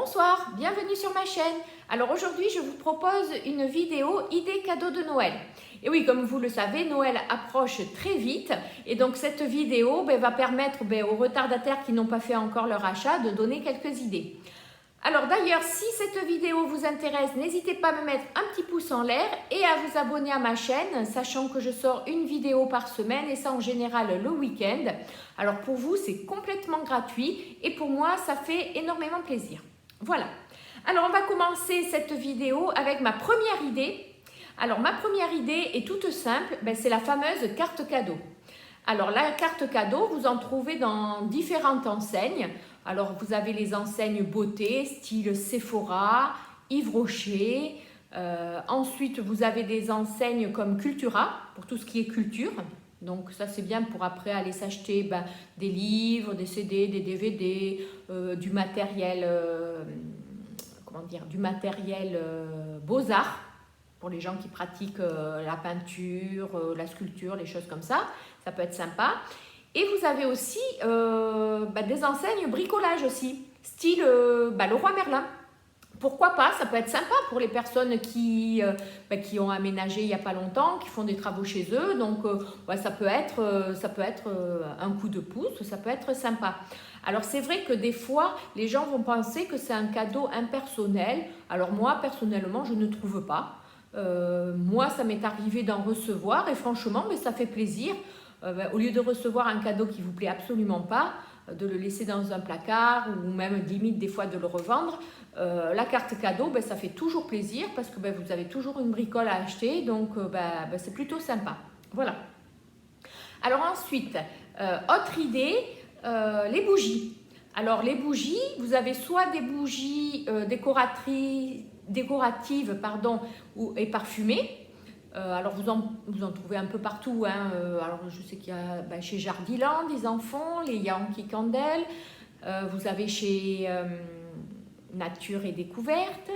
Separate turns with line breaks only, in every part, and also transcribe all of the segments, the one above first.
Bonsoir, bienvenue sur ma chaîne. Alors aujourd'hui, je vous propose une vidéo idée cadeau de Noël. Et oui, comme vous le savez, Noël approche très vite et donc cette vidéo va permettre aux retardataires qui n'ont pas fait encore leur achat de donner quelques idées. Alors d'ailleurs, si cette vidéo vous intéresse, n'hésitez pas à me mettre un petit pouce en l'air et à vous abonner à ma chaîne, sachant que je sors une vidéo par semaine et ça en général le week-end. Alors pour vous, c'est complètement gratuit et pour moi, ça fait énormément plaisir. Voilà. Alors on va commencer cette vidéo avec ma première idée. Alors ma première idée est toute simple, c'est la fameuse carte cadeau. Alors la carte cadeau, vous en trouvez dans différentes enseignes. Alors vous avez les enseignes beauté, style Sephora, Yves Rocher. Ensuite vous avez des enseignes comme Cultura, pour tout ce qui est culture. Donc ça c'est bien pour après aller s'acheter des livres, des CD, des DVD, du matériel, du matériel beaux-arts pour les gens qui pratiquent la peinture, la sculpture, les choses comme ça. Ça peut être sympa. Et vous avez aussi des enseignes bricolage aussi, style Leroy Merlin. Pourquoi pas, ça peut être sympa pour les personnes qui ont aménagé il n'y a pas longtemps, qui font des travaux chez eux. Donc ça peut être un coup de pouce, ça peut être sympa. Alors c'est vrai que des fois, les gens vont penser que c'est un cadeau impersonnel. Alors moi, personnellement, je ne trouve pas. Moi, ça m'est arrivé d'en recevoir et franchement, ça fait plaisir. Au lieu de recevoir un cadeau qui ne vous plaît absolument pas, de le laisser dans un placard ou même limite des fois de le revendre, la carte cadeau, ça fait toujours plaisir parce que vous avez toujours une bricole à acheter, donc c'est plutôt sympa. Voilà. Alors ensuite, autre idée, les bougies. Alors les bougies, vous avez soit des bougies décoratives et parfumées. Alors vous en trouvez un peu partout. Alors je sais qu'il y a chez Jardiland, ils en font, les Yankee Candle. Vous avez chez Nature et Découverte.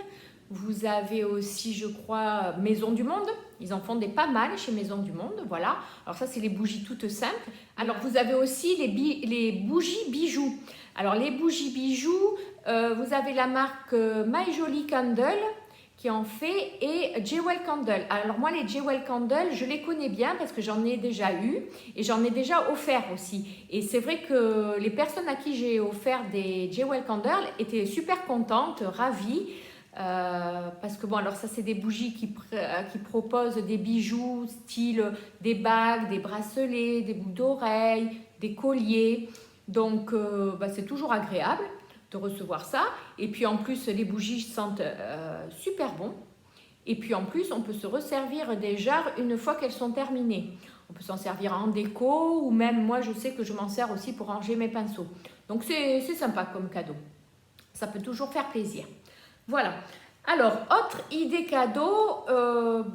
Vous avez aussi, je crois, Maison du Monde. Ils en font pas mal chez Maison du Monde. Voilà. Alors ça, c'est les bougies toutes simples. Alors vous avez aussi les bougies bijoux. Alors les bougies bijoux, vous avez la marque My Jolly Candle qui en fait, et Jewel Candle. Alors moi, les Jewel Candle, je les connais bien parce que j'en ai déjà eu et j'en ai déjà offert aussi. Et c'est vrai que les personnes à qui j'ai offert des Jewel Candle étaient super contentes, ravies. Parce que alors ça c'est des bougies qui proposent des bijoux style des bagues, des bracelets, des boucles d'oreilles, des colliers. Donc c'est toujours agréable de recevoir ça. Et puis en plus, les bougies sentent super bon. Et puis en plus, on peut se resservir des jarres une fois qu'elles sont terminées. On peut s'en servir en déco ou même moi, je sais que je m'en sers aussi pour ranger mes pinceaux. Donc c'est sympa comme cadeau. Ça peut toujours faire plaisir. Voilà. Alors, autre idée cadeau,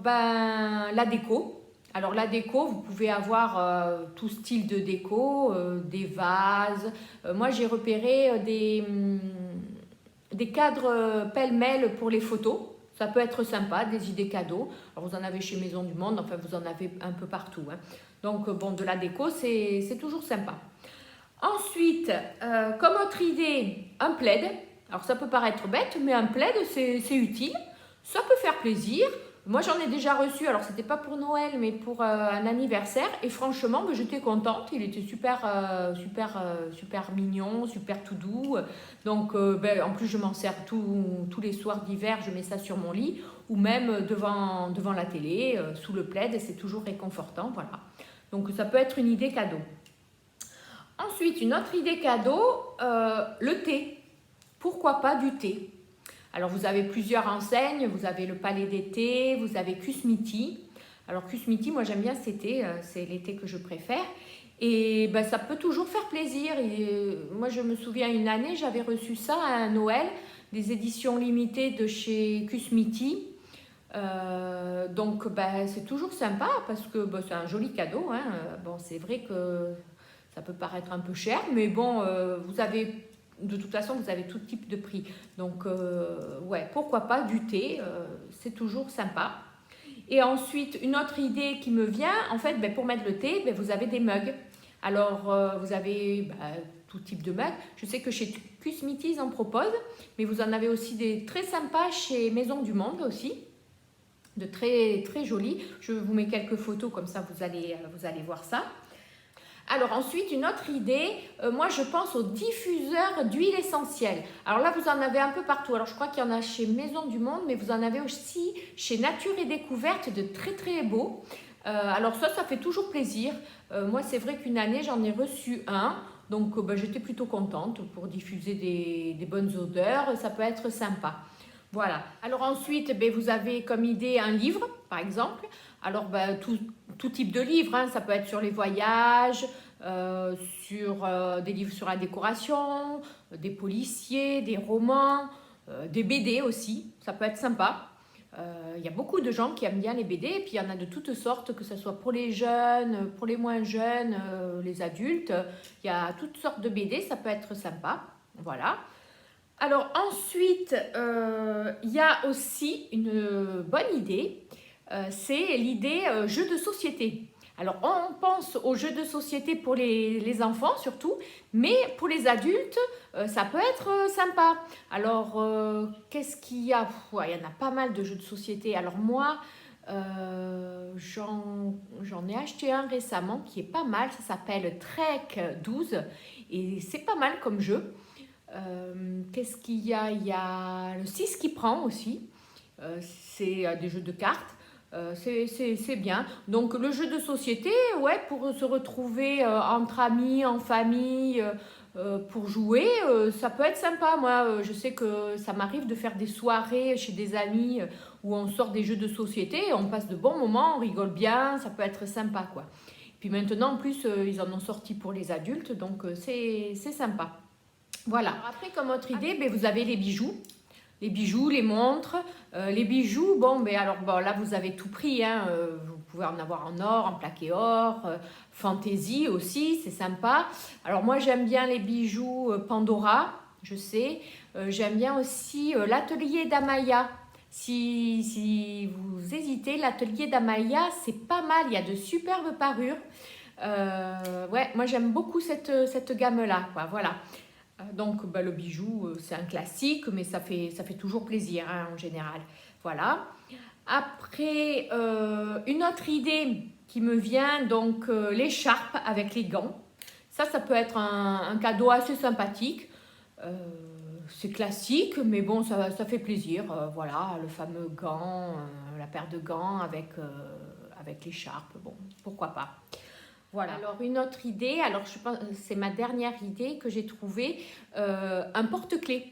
la déco. Alors la déco, vous pouvez avoir tout style de déco, des vases. Moi j'ai repéré des cadres pêle-mêle pour les photos. Ça peut être sympa, des idées cadeaux. Alors vous en avez chez Maison du Monde, enfin vous en avez un peu partout. Donc de la déco, c'est toujours sympa. Ensuite, comme autre idée, un plaid. Alors ça peut paraître bête, mais un plaid c'est utile. Ça peut faire plaisir. Moi, j'en ai déjà reçu, alors c'était pas pour Noël, mais pour un anniversaire. Et franchement, j'étais contente. Il était super mignon, super tout doux. Donc, en plus, je m'en sers tous les soirs d'hiver. Je mets ça sur mon lit ou même devant la télé, sous le plaid. Et c'est toujours réconfortant, voilà. Donc, ça peut être une idée cadeau. Ensuite, une autre idée cadeau, le thé. Pourquoi pas du thé? Alors, vous avez plusieurs enseignes. Vous avez le Palais d'été, vous avez Kusmiti. Alors, Kusmiti, moi, j'aime bien cet été. C'est l'été que je préfère. Et ça peut toujours faire plaisir. Et, moi, je me souviens, une année, j'avais reçu ça à Noël, des éditions limitées de chez Kusmiti. Donc, c'est toujours sympa parce que c'est un joli cadeau. C'est vrai que ça peut paraître un peu cher, mais bon, vous avez... De toute façon, vous avez tout type de prix. Donc, pourquoi pas du thé, c'est toujours sympa. Et ensuite, une autre idée qui me vient, en fait, pour mettre le thé, vous avez des mugs. Alors, vous avez tout type de meubles. Je sais que chez Cusmiti, ils en proposent, mais vous en avez aussi des très sympas chez Maison du Monde aussi, de très, très jolis. Je vous mets quelques photos, comme ça vous allez voir ça. Alors ensuite, une autre idée, moi je pense aux diffuseurs d'huile essentielle. Alors là, vous en avez un peu partout. Alors je crois qu'il y en a chez Maison du Monde, mais vous en avez aussi chez Nature et Découverte, de très très beaux. Alors ça fait toujours plaisir. Moi, c'est vrai qu'une année, j'en ai reçu un. Donc j'étais plutôt contente pour diffuser des bonnes odeurs. Ça peut être sympa. Voilà. Alors ensuite, vous avez comme idée un livre, par exemple. Alors tout type de livre, hein. Ça peut être sur les voyages, sur des livres sur la décoration, des policiers, des romans, des BD aussi. Ça peut être sympa. Il y a beaucoup de gens qui aiment bien les BD, et puis il y en a de toutes sortes, que ce soit pour les jeunes, pour les moins jeunes, les adultes. Il y a toutes sortes de BD, ça peut être sympa. Voilà. Alors ensuite, il y a aussi une bonne idée, c'est l'idée jeu de société. Alors on pense aux jeux de société pour les enfants surtout, mais pour les adultes, ça peut être sympa. Alors qu'est-ce qu'il y a? Il y en a pas mal de jeux de société. Alors moi, j'en ai acheté un récemment qui est pas mal, ça s'appelle Trek 12 et c'est pas mal comme jeu. Qu'est-ce qu'il y a? Il y a le 6 qui prend aussi. C'est des jeux de cartes. C'est bien. Donc le jeu de société, ouais, pour se retrouver entre amis, en famille, pour jouer, ça peut être sympa. Moi, je sais que ça m'arrive de faire des soirées chez des amis où on sort des jeux de société, on passe de bons moments, on rigole bien, ça peut être sympa, quoi. Puis maintenant, en plus, ils en ont sorti pour les adultes, donc c'est sympa. Voilà. Alors après, comme autre idée, vous avez les bijoux. Les bijoux, les montres. Les bijoux, là, vous avez tout pris. Hein. Vous pouvez en avoir en or, en plaqué or, fantaisie aussi, c'est sympa. Alors moi, j'aime bien les bijoux Pandora, je sais. J'aime bien aussi l'atelier d'Amaya. Si vous hésitez, l'atelier d'Amaya, c'est pas mal. Il y a de superbes parures. Ouais, moi, j'aime beaucoup cette gamme-là, quoi. Voilà. Donc le bijou, c'est un classique, mais ça fait toujours plaisir, hein, en général. Voilà. Après, une autre idée qui me vient, donc l'écharpe avec les gants. Ça peut être un cadeau assez sympathique. C'est classique, mais bon, ça fait plaisir. Voilà, le fameux gant, la paire de gants avec l'écharpe. Bon, pourquoi pas. Voilà. Alors une autre idée, alors je pense c'est ma dernière idée que j'ai trouvée, un porte-clés.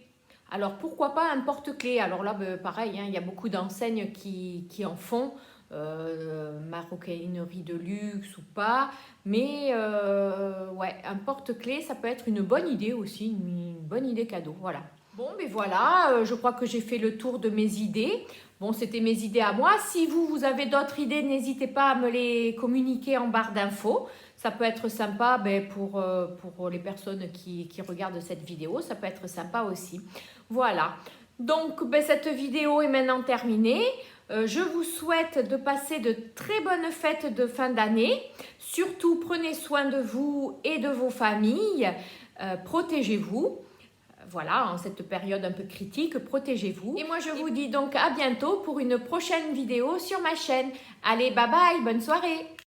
Alors pourquoi pas un porte-clés? Alors là, pareil, hein, il y a beaucoup d'enseignes qui en font, maroquinerie de luxe ou pas, mais ouais, un porte-clés, ça peut être une bonne idée aussi, une bonne idée cadeau, voilà. Bon, voilà, je crois que j'ai fait le tour de mes idées. Bon, c'était mes idées à moi. Si vous avez d'autres idées, n'hésitez pas à me les communiquer en barre d'infos. Ça peut être sympa pour les personnes qui regardent cette vidéo. Ça peut être sympa aussi. Voilà. Donc, cette vidéo est maintenant terminée. Je vous souhaite de passer de très bonnes fêtes de fin d'année. Surtout, prenez soin de vous et de vos familles. Protégez-vous. Voilà, en cette période un peu critique, protégez-vous. Et moi, je vous dis donc à bientôt pour une prochaine vidéo sur ma chaîne. Allez, bye bye, bonne soirée!